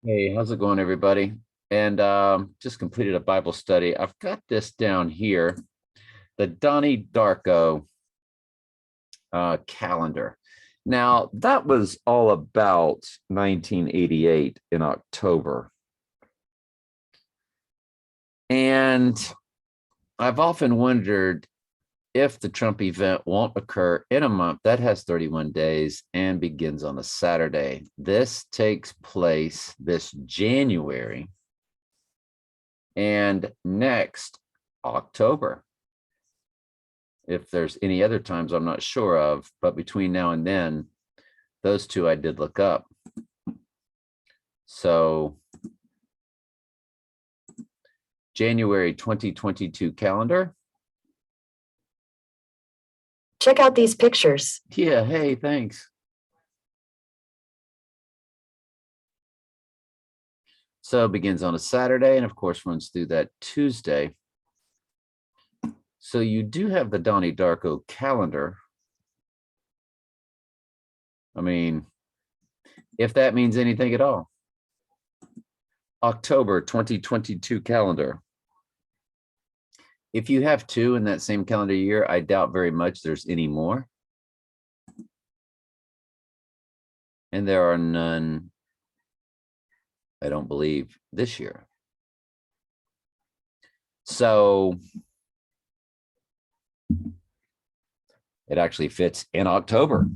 Hey, how's it going, everybody? And just completed a Bible study. I've got this down here, the Donnie Darko calendar. Now, that was all about 1988 in October. And I've often wondered if the Trump event won't occur in a month that has 31 days and begins on a Saturday. This takes place this January and next October. If there's any other times, I'm not sure of, but between now and then, those two I did look up. So January 2022 calendar. Check out these pictures. Yeah, hey, thanks. So it begins on a Saturday and of course runs through that Tuesday. So you do have the Donnie Darko calendar. I mean, if that means anything at all. October 2022 calendar. If you have two in that same calendar year, I doubt very much there's any more. And there are none, I don't believe, this year. So it actually fits in October.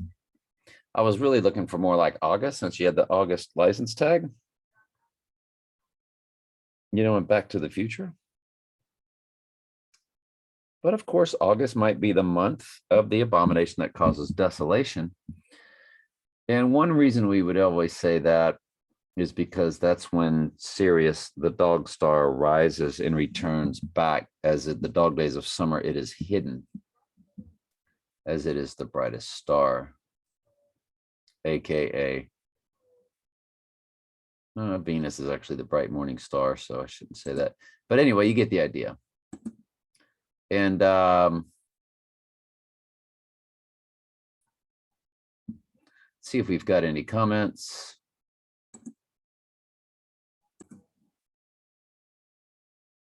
I was really looking for more like August since you had the August license tag. You know, and Back to the Future. But of course, August might be the month of the abomination that causes desolation. And one reason we would always say that is because that's when Sirius, the dog star, rises and returns back. As in the dog days of summer, it is hidden, as it is the brightest star, aka Venus is actually the bright morning star, so I shouldn't say that. But anyway, you get the idea. And see if we've got any comments.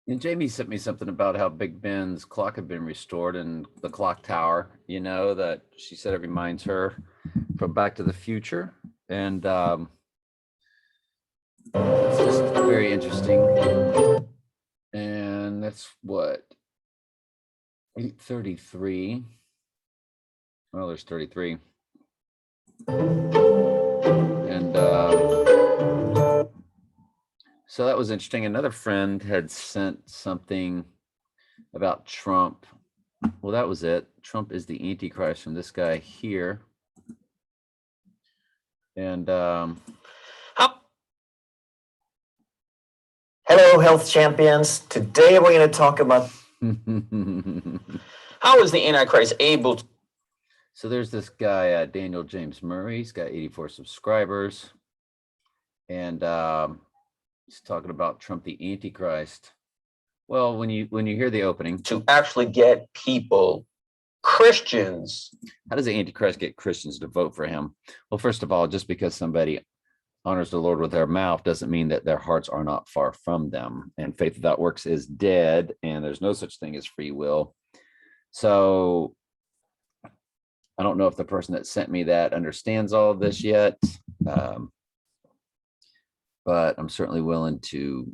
And Jamie sent me something about how Big Ben's clock had been restored in the clock tower, you know, that she said it reminds her from Back to the Future. And it's just very interesting. And that's what, 8:33. Well, there's 33. And so that was interesting. Another friend had sent something about Trump. Well, that was it. Trump is the Antichrist from this guy here. And hello, health champions. Today we're going to talk about how is the Antichrist able to. So there's this guy, Daniel James Murray. He's got 84 subscribers. And he's talking about Trump, the Antichrist. Well, when you hear the opening, to actually get people, Christians. How does the Antichrist get Christians to vote for him? Well, first of all, just because somebody honors the Lord with their mouth doesn't mean that their hearts are not far from them. And faith without works is dead, and there's no such thing as free will. So I don't know if the person that sent me that understands all of this yet, but I'm certainly willing to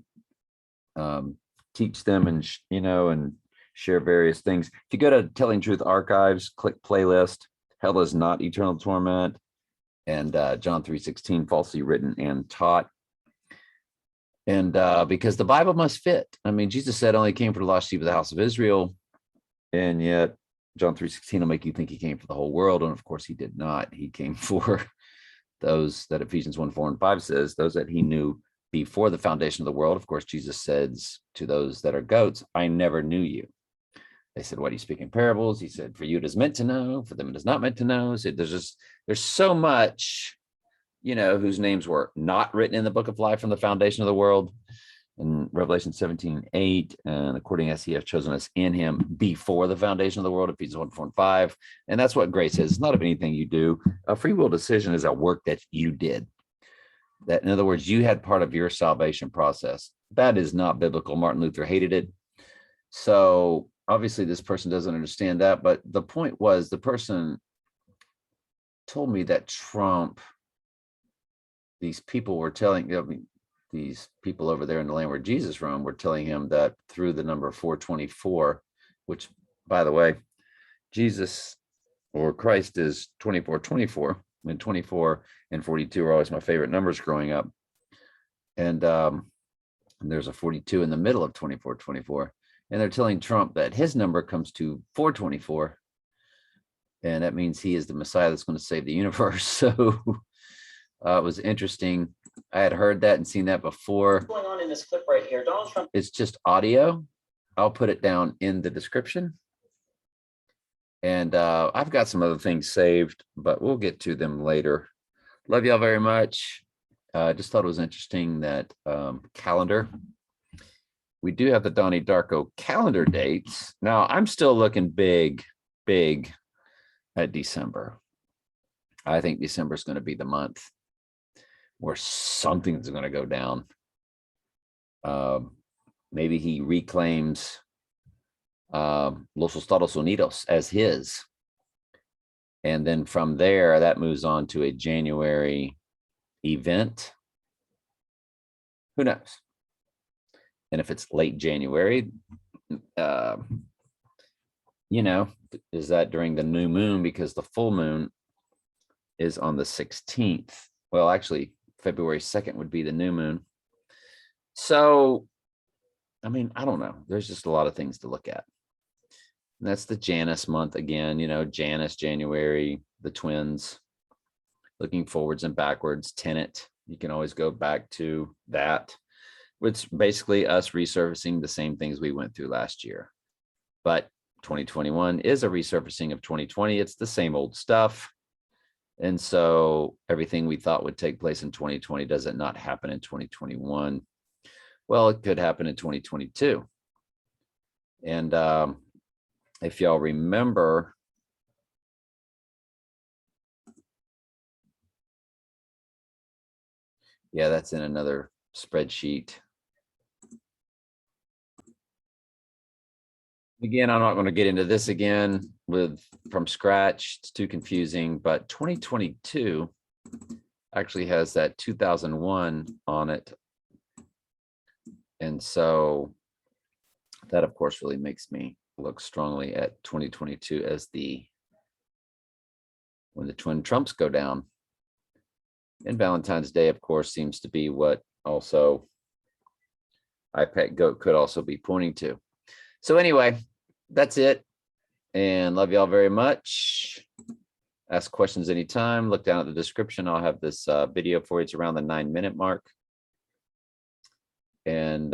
teach them and, and share various things. If you go to Telling Truth Archives, click playlist, Hell is Not Eternal Torment, and John 3:16, falsely written and taught. And because the Bible must fit. I mean, Jesus said only came for the lost sheep of the house of Israel, and yet John 3:16 will make you think he came for the whole world. And of course he did not. He came for those that Ephesians 1:4-5 says, those that he knew before the foundation of the world. Of course, Jesus says to those that are goats, I never knew you. They said, why do you speak in parables? He said, for you it is meant to know, for them it is not meant to know. So there's so much, whose names were not written in the book of life from the foundation of the world. In Revelation 17:8, and according as he has chosen us in him before the foundation of the world, Ephesians 1:4-5. And that's what grace is. It's not of anything you do. A free will decision is a work that you did. That, in other words, you had part of your salvation process. That is not biblical. Martin Luther hated it. So obviously this person doesn't understand that. But the point was, the person told me that Trump, these people were telling, I mean, these people over there in the land where Jesus roamed were telling him that through the number 424, which, by the way, Jesus or Christ is 2424, and 24 and 42 are always my favorite numbers growing up. And there's a 42 in the middle of 2424. And they're telling Trump that his number comes to 424. And that means he is the Messiah that's going to save the universe. So it was interesting. I had heard that and seen that before. What's going on in this clip right here? Donald Trump. It's just audio. I'll put it down in the description. And I've got some other things saved, but we'll get to them later. Love y'all very much. Just thought it was interesting that calendar. We do have the Donnie Darko calendar dates. Now, I'm still looking big at December. I think December is going to be the month where something's going to go down. Maybe he reclaims Los Estados Unidos as his. And then from there, that moves on to a January event. Who knows? And if it's late January, you know, is that during the new moon? Because the full moon is on the 16th. Well, actually, February 2nd would be the new moon. So, I mean, I don't know. There's just a lot of things to look at. And that's the Janus month again, you know, Janus, January, the twins, looking forwards and backwards. Tenet, you can always go back to that. It's basically us resurfacing the same things we went through last year. But 2021 is a resurfacing of 2020. It's the same old stuff. And so everything we thought would take place in 2020, does it not happen in 2021? Well, it could happen in 2022. And if y'all remember, yeah, that's in another spreadsheet. Again, I'm not going to get into this again from scratch. It's too confusing, but 2022 actually has that 2001 on it. And so that, of course, really makes me look strongly at 2022 as when the twin Trumps go down. And Valentine's Day, of course, seems to be what also iPad Goat could also be pointing to. So anyway, that's it. And love y'all very much. Ask questions anytime. Look down at the description. I'll have this video for you. It's around the 9-minute mark. And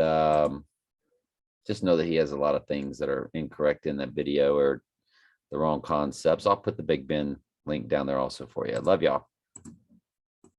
just know that he has a lot of things that are incorrect in that video or the wrong concepts. I'll put the Big Ben link down there also for you. Love y'all.